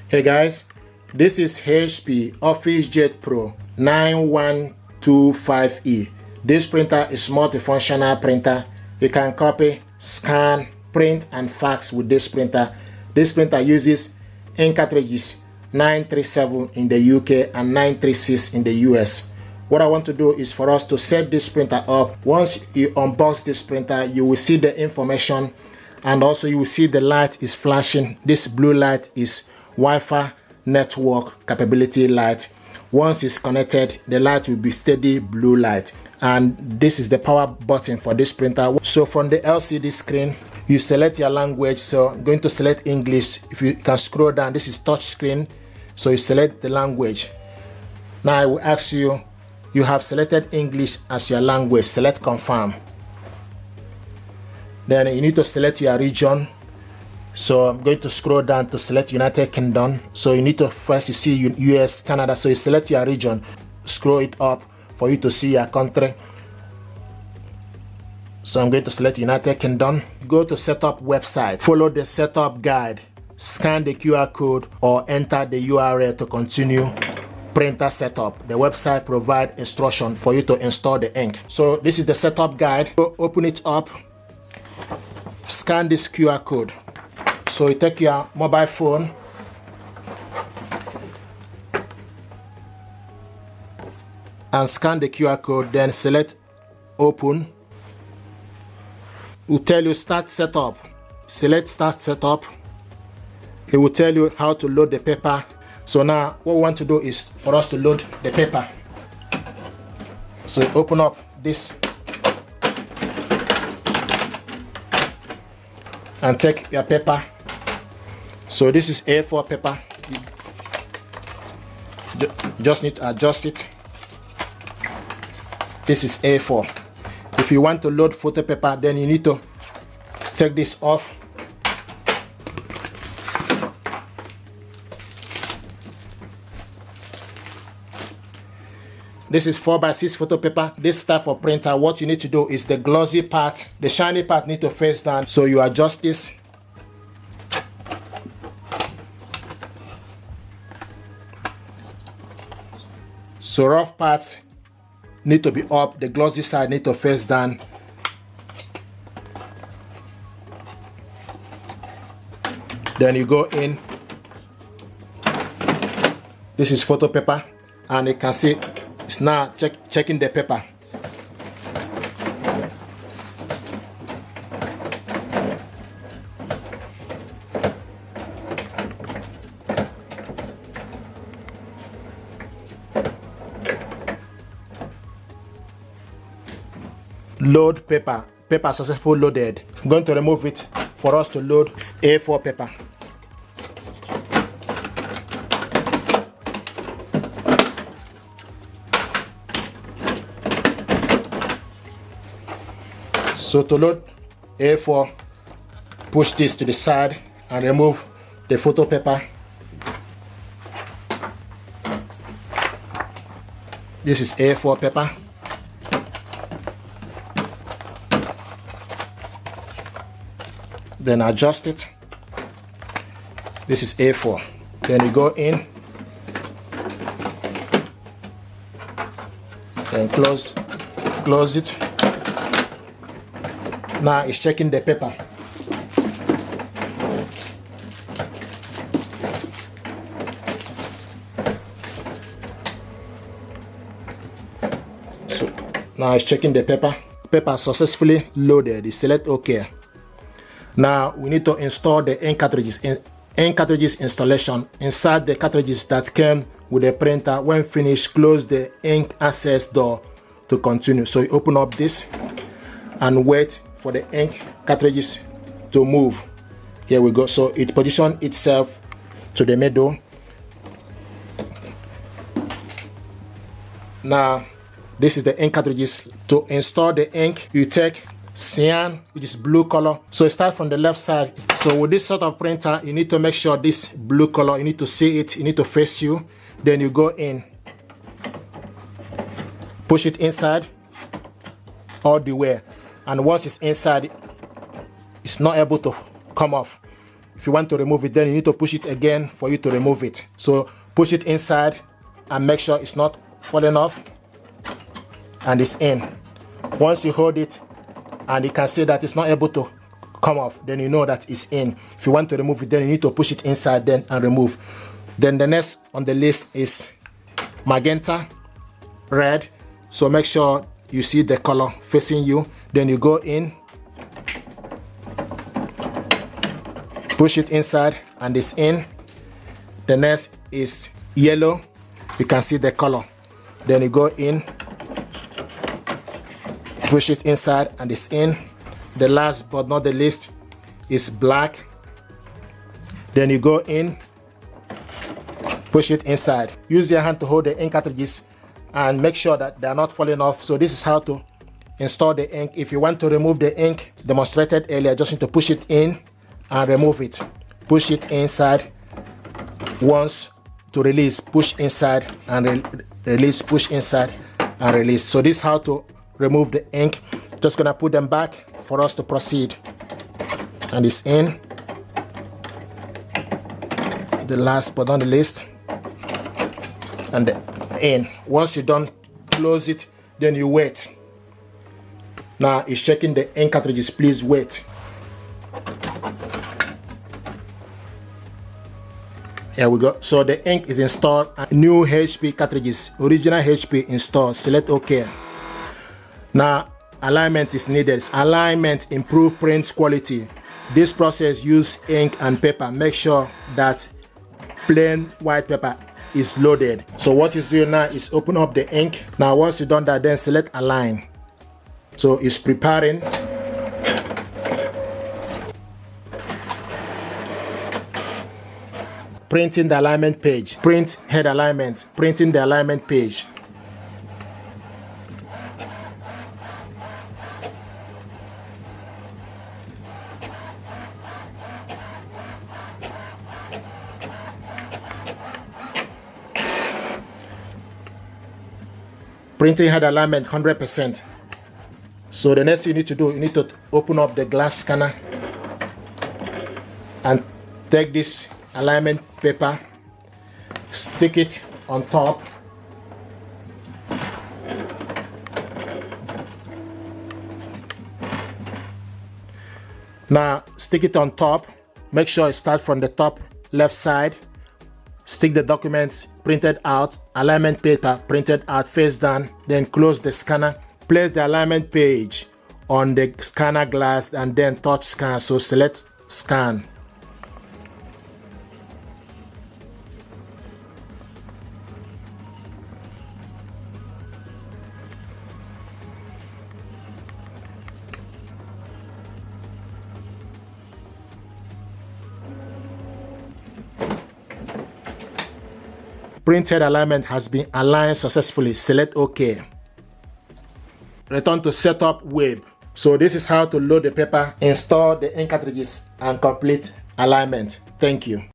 Hey guys, this is HP OfficeJet Pro 9125E. This printer is multifunctional printer. You can copy, scan, print and fax with this printer. This printer uses ink cartridges 937 in the UK and 936 in the US. What I want to do is for us to set this printer up. Once you unbox this printer, you will see the information and also you will see the light is flashing. This blue light is Wi-Fi network capability light. Once it's connected, the light will be steady blue light, and this is the power button for this printer. So from the LCD screen, you select your language. So I'm going to select English. If you can scroll down, this is touch screen, so you select the language. Now I will ask you, you have selected English as your language, select confirm. Then you need to select your region. So I'm going to scroll down to select United Kingdom. So you need to first, you see US, Canada. So you select your region, scroll it up for you to see your country. So I'm going to select United Kingdom. Go to setup website, follow the setup guide, scan the QR code or enter the URL to continue printer setup. The website provides instruction for you to install the ink. So this is the setup guide. Go open it up, scan this QR code. So you take your mobile phone, and scan the QR code, then select open. It will tell you start setup. Select start setup. It will tell you how to load the paper. So now what we want to do is for us to load the paper. So you open up this and take your paper. So this is A4 paper. You just need to adjust it. This is A4. If you want to load photo paper, then you need to take this off. This is 4x6 photo paper. This type of printer, what you need to do is the glossy part, the shiny part need to face down. So you adjust this. So rough parts need to be up, the glossy side need to face down. Then you go in. This is photo paper, and you can see it's now checking the paper. Load paper. Paper successful loaded. I'm going to remove it for us to load A4 paper. So to load A4, push this to the side and remove the photo paper. This is A4 paper. Then adjust it. This is A4. Then you go in, then close it. Now it's checking the paper. So now it's checking the paper. Paper successfully loaded. You select OK. Now we need to install the ink cartridges. Ink cartridges installation. Insert the cartridges that came with the printer. When finished, close the ink access door to continue. So you open up this and wait for the ink cartridges to move. Here we go. So it positions itself to the middle. Now this is the ink cartridges. To install the ink, you take cyan, which is blue color. So start from the left side. So with this sort of printer, you need to make sure this blue color, you need to see it, you need to face you. Then you go in, push it inside all the way, and once it's inside, it's not able to come off. If you want to remove it, then you need to push it again for you to remove it. So push it inside and make sure it's not falling off and it's in. Once you hold it and you can see that it's not able to come off, then you know that it's in. If you want to remove it, then you need to push it inside then and remove. Then the next on the list is magenta, red. So make sure you see the color facing you. Then you go in, push it inside and it's in. The next is yellow. You can see the color. Then you go in, push it inside and it's in. The last but not the least is black. Then you go in, push it inside. Use your hand to hold the ink cartridges and make sure that they are not falling off. So this is how to install the ink. If you want to remove the ink demonstrated earlier, just need to push it in and remove it. Push it inside once to release. Push inside and release. Push inside and release. So this is how to remove the ink. Just gonna put them back for us to proceed. And it's in. The last but not the least, and in. Once you're done, close it, then you wait. Now it's checking the ink cartridges. Please wait. Here we go. So the ink is installed. New HP cartridges, original HP installed. Select OK. Now alignment is needed. Alignment improve print quality. This process use ink and paper. Make sure that plain white paper is loaded. So what it's doing now is open up the ink. Now once you've done that, then select align. So it's preparing. Printing the alignment page. Print head alignment. Printing the alignment page. Printing head alignment 100%. So the next thing you need to do, you need to open up the glass scanner and take this alignment paper, stick it on top. Now stick it on top. Make sure it starts from the top left side. Stick the documents printed out, alignment paper printed out face down, then close the scanner. Place the alignment page on the scanner glass and then touch scan. So select scan. Printed alignment has been aligned successfully. Select OK. Return to setup web. So this is how to load the paper, install the ink cartridges, and complete alignment. Thank you.